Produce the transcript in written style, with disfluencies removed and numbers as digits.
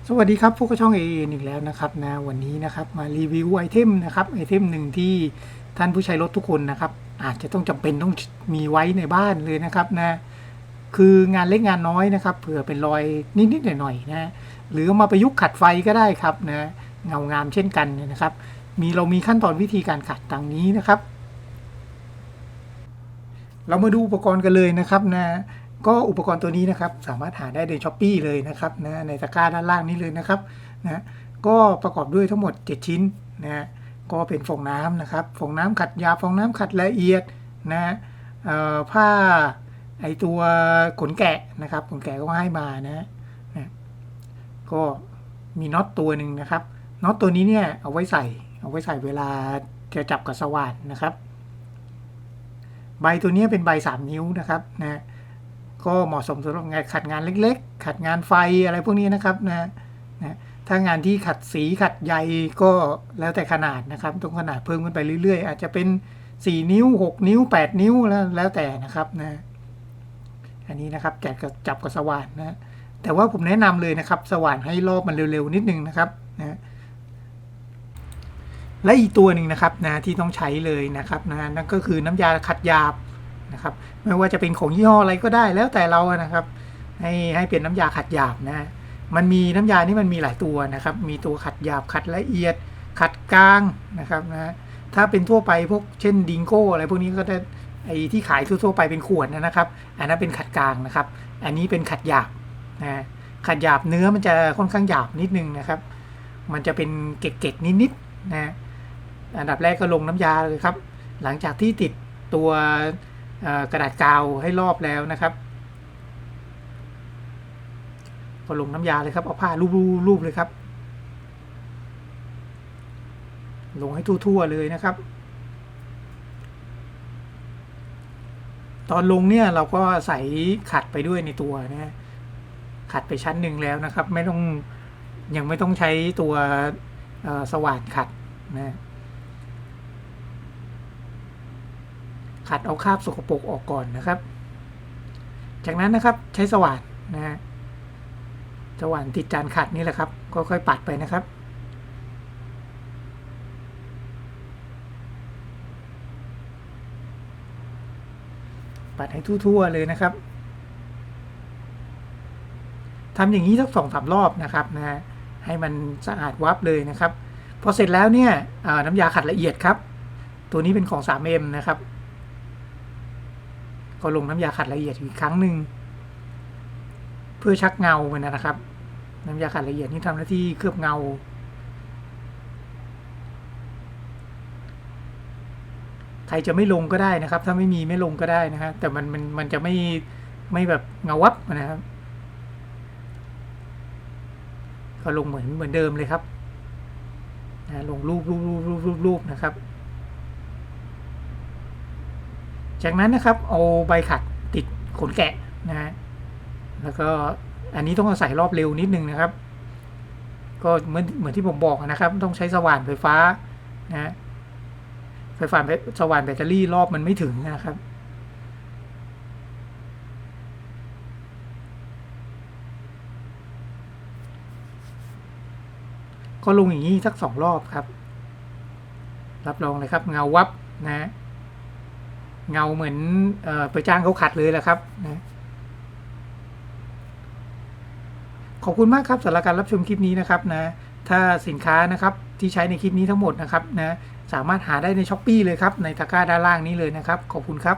สวัสดีครับพวกก็ช่อง AA อีกแล้วนะครับนะวันนี้นะครับมารีวิวไอเทมนะครับไอเทมหนึ่งที่ท่านผู้ใช้รถทุกคนนะครับอาจจะต้องจำเป็นต้องมีไว้ในบ้านเลยนะครับนะคืองานเล็กงานน้อยนะครับเผื่อเป็นรอยนิดๆหน่อยๆนะหรือเอามาประยุกต์ขัดไฟก็ได้ครับนะเงางามเช่นกันนะครับเรามีขั้นตอนวิธีการขัดดังนี้นะครับ เรามาดูอุปกรณ์กันเลยนะครับนะก็อุปกรณ์ตัวนี้นะครับสามารถหาได้ในช้อปปีเลยนะครับนะในตะกร้าด้านล่างนี้เลยนะครับนะก็ประกอบด้วยทั้งหมด7ชิ้นนะก็เป็นฟองน้ำนะครับฟองน้ำขัดหยาบฟองน้ำขัดละเอียดนะผ้าไอตัวขนแกะนะครับขนแกะก็ให้มานะก็มีน็อตตัวหนึ่งนะครับน็อตตัวนี้เนี่ยเอาไว้ใส่เวลาจะจับกับสว่านนะครับ ใบตัวนี้เป็นใบ3นิ้วนะครับนะก็เหมาะสมสำหรับงานขัดงานเล็กๆขัดงานไฟอะไรพวกนี้นะครับนะถ้างานที่ขัดสีขัดใยก็แล้วแต่ขนาดนะครับต้องขนาดเพิ่มขึ้นไปเรื่อยๆอาจจะเป็น4นิ้ว6นิ้ว8นิ้วแล้วแต่นะครับนะอันนี้นะครับจับกับสว่านนะแต่ว่าผมแนะนำเลยนะครับสว่านให้รอบมันเร็วๆนิดนึงนะครับนะและอีกตัวหนึ่งนะครับนะที่ต้องใช้เลยนะครับนะนั่นก็คือน้ำยาขัดหยาบนะครับไม่ว่าจะเป็นของยี่ห้ออะไรก็ได้แล้วแต่เรานะครับให้เป็นน้ำยาขัดหยาบนะมันมีน้ำยานี่มันมีหลายตัวนะครับมีตัวขัดหยาบขัดละเอียดขัดกลางนะครับนะถ้าเป็นทั่วไปพวกเช่นดิงโก้อะไรพวกนี้ก็จะไอที่ขายทั่วๆไปเป็นขวดนะครับอันนั้นเป็นขัดกลางนะครับอันนี้เป็นขัดหยาบนะขัดหยาบเนื้อมันจะค่อนข้างหยาบนิดนึงนะครับมันจะเป็นเกล็ดๆนิดๆนะอันดับแรกก็ลงน้ำยาเลยครับหลังจากที่ติดตัวกระดาษกาวให้รอบแล้วนะครับก็ลงน้ำยาเลยครับเอาผ้าลูบเลยครับลงให้ทั่วๆเลยนะครับตอนลงเนี่ยเราก็ใส่ขัดไปด้วยในตัวนะขัดไปชั้นหนึ่งแล้วนะครับยังไม่ต้องใช้ตัวสว่านขัดนะขัดเอาคราบสกปรกออกก่อนนะครับจากนั้นนะครับใช้สว่านนะสว่านติดจานขัดนี่แหละครับก็ค่อยปัดไปนะครับปัดให้ทั่วๆเลยนะครับทำอย่างนี้สัก2-3รอบนะครับนะให้มันสะอาดวับเลยนะครับพอเสร็จแล้วเนี่ยน้ำยาขัดละเอียดครับตัวนี้เป็นของ 3M นะครับก็ลงน้ำยาขัดละเอียดอีกครั้งหนึ่งเพื่อชักเงามันนะครับน้ำยาขัดละเอียดนี่ทำหน้าที่เคลือบเงาใครจะไม่ลงก็ได้นะครับถ้าไม่ลงก็ได้นะฮะแต่มันจะไม่แบบเงาวับนะครับก็ลงเหมือนเดิมเลยครับนะลงรูปนะครับจากนั้นนะครับเอาใบขัดติดขนแกะนะฮะแล้วก็อันนี้ต้องอาศัยรอบเร็วนิดนึงนะครับก็เหมือนที่ผมบอกนะครับต้องใช้สว่านไฟฟ้านะสว่านแบตเตอรี่รอบมันไม่ถึงนะครับก็ลงอย่างนี้สัก2 รอบครับรับรองเลยครับเงาวับนะเงาเหมือนไปจ้างเขาขัดเลยแหละครับนะขอบคุณมากครับสำหรับการรับชมคลิปนี้นะครับนะถ้าสินค้านะครับที่ใช้ในคลิปนี้ทั้งหมดนะครับนะสามารถหาได้ในช้อปปีเลยครับในตะกร้าด้านล่างนี้เลยนะครับขอบคุณครับ